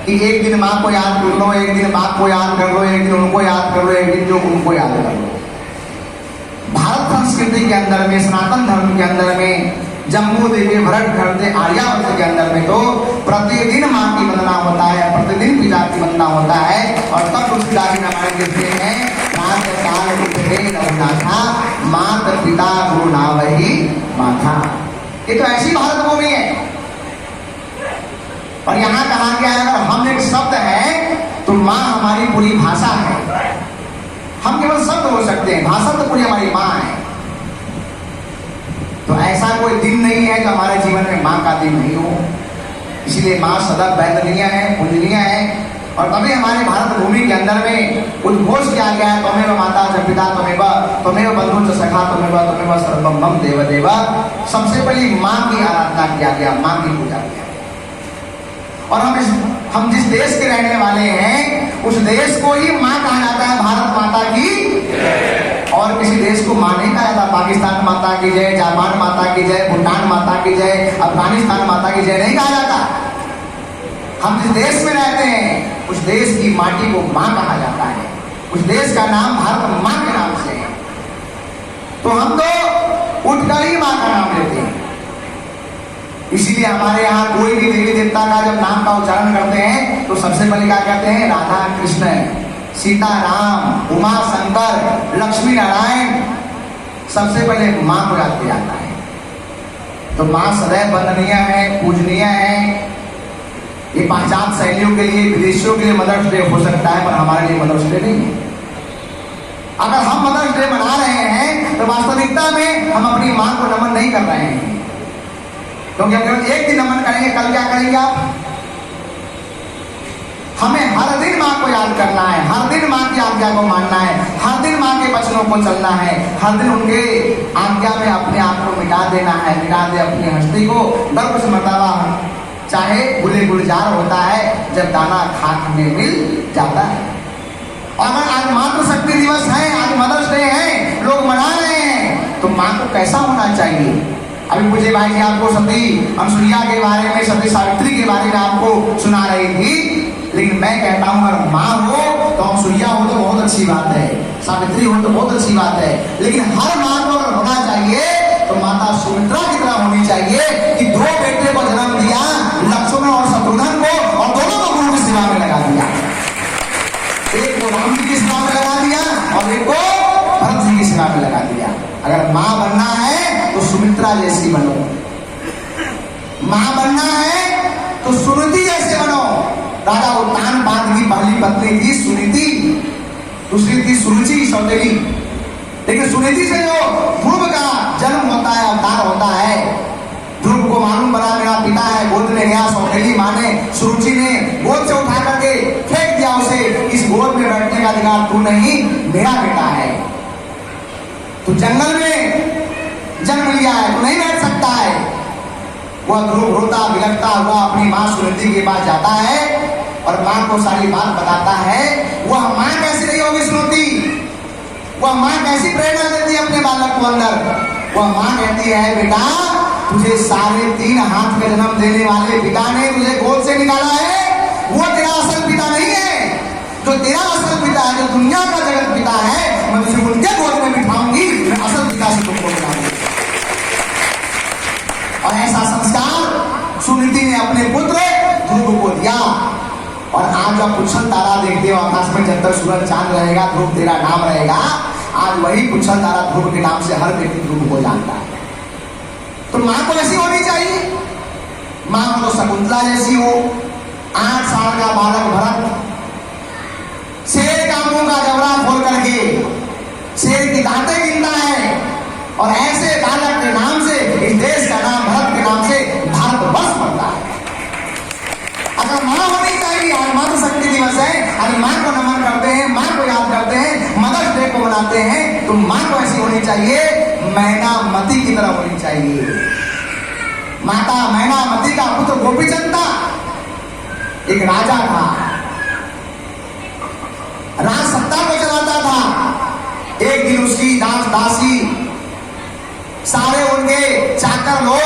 कि एक दिन माँ को याद कर लो, एक दिन बाप को याद कर लो, एक दिन उनको याद कर लो, एक दिन जो उनको याद कर लो। भारत संस्कृति के अंदर में, सनातन धर्म के अंदर में, जम्मू देवी भरत घरते आर्यावर्त के अंदर में तो प्रतिदिन माँ की वंदना होता है, प्रतिदिन पिता की वंदना होता है। और तब तुलसीदास रामायण लिखते हैं, प्रात काल उठे रघुनाथा, मात पिता गुरु नावहि माथा। ये तो ऐसी भारत भूमि है। और यहाँ कहा गया है, अगर हम एक शब्द है तो माँ हमारी पूरी भाषा है। हम केवल शब्द हो सकते हैं, भाषा तो पूरी हमारी माँ है। तो ऐसा कोई दिन नहीं है जो हमारे जीवन में माँ का दिन नहीं हो। इसलिए माँ सदा वैदनीय है, पूजनीय है। और तभी हमारे भारत भूमि के अंदर में उद्घोष किया गया है, त्वमेव माता च पिता त्वमेव बंधु च सखा त्वमेव सर्वं मम देव देव। सबसे पहले माँ की आराधना किया गया, माँ की पूजा किया। और हम जिस देश के रहने वाले हैं उस देश को ही माँ कहा जाता है, भारत माता की। और किसी देश को माँ नहीं कहा जाता। पाकिस्तान माता की जय, जापान माता की जय, भूटान माता की जय, अफगानिस्तान माता की जय नहीं कहा जाता। हम जिस देश में रहते हैं उस देश की माटी को माँ कहा जाता है। उस देश का नाम भारत माँ के नाम से है। तो हम तो उठकर ही माँ का नाम लेते हैं। इसीलिए हमारे यहाँ कोई भी देवी देवता का जब नाम का उच्चारण करते हैं तो सबसे पहले क्या कहते हैं, राधा कृष्ण, सीता राम, उमा शंकर, लक्ष्मी नारायण। सबसे पहले माँ को याद किया जाता है। तो माँ सदैव वंदनीय है, पूजनीय है। ये पाश्चात्य शैलियों के लिए, विदेशियों के लिए मदर्स डे हो सकता है, पर हमारे लिए मदर्स डे नहीं है। अगर हम मदर्स डे मना रहे हैं तो वास्तविकता में हम अपनी माँ को नमन नहीं कर रहे हैं। क्योंकि हम केवल एक दिन नमन करेंगे, कल क्या करेंगे आप? हमें हर दिन माँ को याद करना है, हर दिन माँ की आज्ञा को मानना है, हर दिन माँ के वचनों को चलना है, हर दिन उनके आज्ञा में अपने आप को मिटा देना है, मिटा दे अपनी हस्ती को। दर्द से मरतबा चाहे गुले गुलजार होता है जब दाना खाक में मिल जाता है। और अगर आज मातृशक्ति दिवस है, आज मदर्स डे है, लोग मना रहे हैं, तो माँ को कैसा होना चाहिए? अभी मुझे भाई जी आपको सती अनसुईया के बारे में, सती सावित्री के बारे में आपको सुना रही थी। लेकिन मैं कहता हूं अगर माँ हो तो अनसुईया हो तो बहुत अच्छी बात है, सावित्री हो तो बहुत अच्छी बात है। लेकिन हर माँ को अगर होना चाहिए तो माता सुमित्रा की तरह होनी चाहिए कि दो बेटे को जन्म दिया, लक्ष्मण और शत्रुघ्न को, और दोनों को गुरु की सेवा में लगा दिया। एक को राम जी की सेवा में लगा दिया और एक को भरत जी की सेवा में लगा दिया। अगर माँ बनना है तो सुमित्रा जैसी बनो, माँ बनना है तो सुनीति जैसे बनो। राजा उत्तानपाद की पहली पत्नी थी सुनीति, दूसरी थी सुरुचि सौतेली। लेकिन सुनीति से जो ध्रुव का जन्म होता है, अवतार होता है, ध्रुव को मालूम बना मेरा पिता है, गोद में गया। सौतेली माँ ने, सुरुचि ने गोद से उठा करके फेंक दिया उसे, इस गोद में बैठने का अधिकार तू नहीं, मेरा बेटा है। तो जंगल में जन्म लिया है, तो नहीं बैठ सकता है। वह ध्रुव रोता बिलखता हुआ अपनी माँ सुनीति के पास जाता है और माँ को सारी बात बताता है। वह माँ कैसी रही होगी सुनीति, वह माँ कैसी प्रेरणा देती है अपने बालक को अंदर। वह माँ कहती है, बेटा तुझे 3.5 हाथ का जन्म देने वाले पिता ने तुझे गोद से निकाला है, वो तेरा असल पिता नहीं है। जो तेरा असल पिता है, जो दुनिया का जगत पिता है, मैं तुझे उनके गोद में बिठाऊंगी, मैं असल पिता से तुमको मिलाऊंगी। और ऐसा संस्कार सुनीति ने अपने पुत्र ध्रुव को दिया। और आज जब पुच्छल तारा देखते हो आकाश में, जब तक सूरज चांद रहेगा ध्रुव तेरा नाम रहेगा। आज वही पुच्छल तारा ध्रुव के नाम से हर व्यक्ति ध्रुव को जानता है। तो माँ को ऐसी होनी चाहिए। माँ को तो शकुंतला जैसी हो। 8 साल का बालक भरत शेर का मुंह का जबड़ा खोल करके शेर की दांतें गिनता है, और ऐसे बालक के नाम से इस देश का नाम, भरत के नाम से भारतवर्ष बनता है। अगर माँ होनी चाहिए, आज मातृशक्ति दिवस है, आज माँ को नमन करते हैं, माँ को याद करते हैं, मदर्स डे को मनाते हैं, तो माँ को ऐसी होनी चाहिए, मैनामती की तरह होनी चाहिए। माता मैनामती का पुत्र गोपीचंद था, एक राजा था, राज सत्ता को चलाता था। एक दिन उसकी दासी सारे उनके चाकर लोग